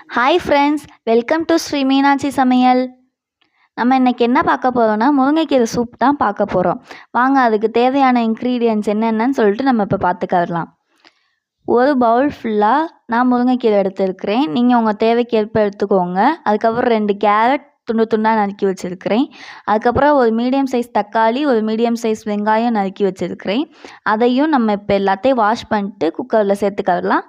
Hi friends, welcome to Shri Meenakshi Samayal. நம்ம இன்றைக்கி என்ன பார்க்க போகிறோன்னா முருங்கைக்கீரை சூப் தான் பார்க்க போகிறோம். வாங்க அதுக்கு தேவையான இன்க்ரீடியன்ட்ஸ் என்னென்னு சொல்லிட்டு நம்ம இப்போ பார்த்துக்கலாம். ஒரு பவுல் ஃபுல்லாக நான் முருங்கைக்கீரை எடுத்துருக்கிறேன். நீங்கள் உங்கள் தேவைக்கேற்ப எடுத்துக்கோங்க. அதுக்கப்புறம் 2 கேரட் துண்டு துண்டாக நறுக்கி வச்சுருக்கிறேன். அதுக்கப்புறம் ஒரு மீடியம் சைஸ் தக்காளி, ஒரு மீடியம் சைஸ் வெங்காயம் நறுக்கி வச்சுருக்கிறேன். அதையும் நம்ம இப்போ எல்லாத்தையும் வாஷ் பண்ணிட்டு குக்கரில் சேர்த்துக்கலாம்.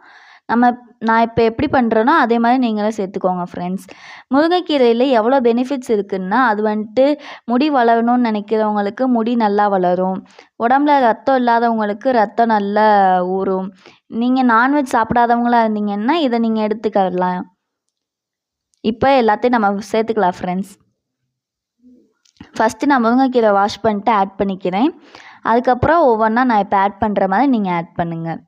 நான் இப்போ எப்படி பண்ணுறேனோ அதே மாதிரி நீங்களும் சேர்த்துக்கோங்க ஃப்ரெண்ட்ஸ். முருங்கைக்கீரையில் எவ்வளோ பெனிஃபிட்ஸ் இருக்குதுன்னா, அது வந்துட்டு முடி வளரணும்னு நினைக்கிறவங்களுக்கு முடி நல்லா வளரும். உடம்புல ரத்தம் இல்லாதவங்களுக்கு ரத்தம் நல்லா ஊறும். நீங்கள் நான்வெஜ் சாப்பிடாதவங்களா இருந்தீங்கன்னா இதை நீங்கள் எடுத்துக்கலாம். இப்போ எல்லாத்தையும் நம்ம சேர்த்துக்கலாம் ஃப்ரெண்ட்ஸ். ஃபஸ்ட்டு நான் முருங்கைக்கீரை வாஷ் பண்ணிட்டு ஆட் பண்ணிக்கிறேன். அதுக்கப்புறம் ஒவ்வொன்றா நான் இப்போ ஆட் பண்ணுற மாதிரி நீங்கள் ஆட் பண்ணுங்கள்.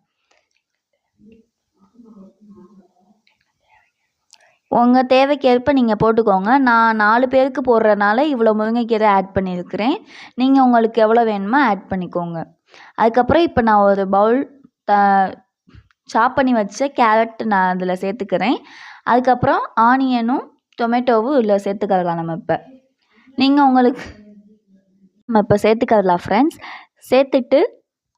உங்கள் தேவைக்கேற்ப நீங்கள் போட்டுக்கோங்க. நான் 4 பேருக்கு போடுறதுனால இவ்வளோ முருங்கைக்கீரை ஆட் பண்ணியிருக்கிறேன். நீங்கள் உங்களுக்கு எவ்வளோ வேணுமோ ஆட் பண்ணிக்கோங்க. அதுக்கப்புறம் இப்போ நான் ஒரு பவுல் சாப் பண்ணி வச்ச கேரட் நான் அதில் சேர்த்துக்கிறேன். அதுக்கப்புறம் ஆனியனும் டொமேட்டோவும் இதில் சேர்த்துக்கலாம். நம்ம இப்போ சேர்த்துக்கலாம் ஃப்ரெண்ட்ஸ். சேர்த்துட்டு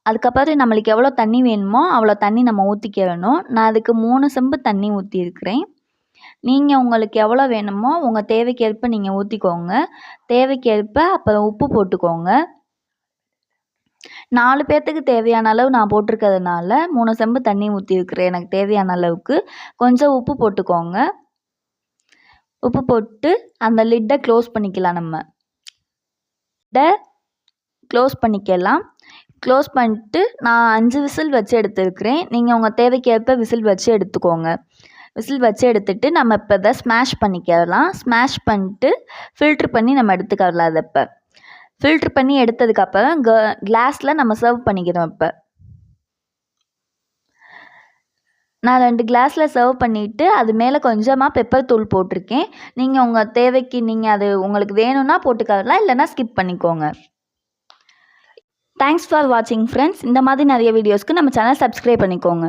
அதுக்கப்புறம் நம்மளுக்கு எவ்வளோ தண்ணி வேணுமோ அவ்வளோ தண்ணி நம்ம ஊற்றிக்கிறணும். நான் அதுக்கு 3 செம்பு தண்ணி ஊற்றிருக்கிறேன். நீங்கள் உங்களுக்கு எவ்வளோ வேணுமோ உங்கள் தேவைக்கேற்ப நீங்கள் ஊற்றிக்கோங்க. தேவைக்கேற்ப அப்புறம் உப்பு போட்டுக்கோங்க. 4 பேர்த்துக்கு தேவையான அளவு நான் போட்டிருக்கிறதுனால 3 செம்பு தண்ணி ஊற்றிருக்கிறேன். எனக்கு தேவையான அளவுக்கு கொஞ்சம் உப்பு போட்டுக்கோங்க. உப்பு போட்டு அந்த லிட்டை க்ளோஸ் பண்ணிக்கலாம். நம்ம க்ளோஸ் பண்ணிக்கலாம். க்ளோஸ் பண்ணிட்டு நான் 5 விசில் வச்சு எடுத்துருக்கிறேன். நீங்கள் உங்கள் தேவைக்கேற்ப விசில் வச்சு எடுத்துக்கோங்க. விசில் வச்சு எடுத்துகிட்டு நம்ம இப்போ இதை ஸ்மாஷ் பண்ணிக்கலாம். ஸ்மாஷ் பண்ணிட்டு ஃபில்ட்ரு பண்ணி நம்ம எடுத்துக்கலாம். அதை இப்போ ஃபில்ட்ரு பண்ணி எடுத்ததுக்கப்புறம் கிளாஸில் நம்ம சர்வ் பண்ணிக்கிறோம். இப்போ நான் 2 கிளாஸில் சர்வ் பண்ணிவிட்டு அது மேலே கொஞ்சமாக பெப்பர் தூள் போட்டிருக்கேன். நீங்கள் உங்கள் தேவைக்கு நீங்கள் அது உங்களுக்கு வேணும்னா போட்டுக்கலாம், இல்லைன்னா ஸ்கிப் பண்ணிக்கோங்க. தேங்க்ஸ் ஃபார் வாட்சிங் ஃப்ரெண்ட்ஸ். இந்த மாதிரி நிறைய வீடியோஸ்க்கு நம்ம சேனல் சப்ஸ்கிரைப் பண்ணிக்கோங்க.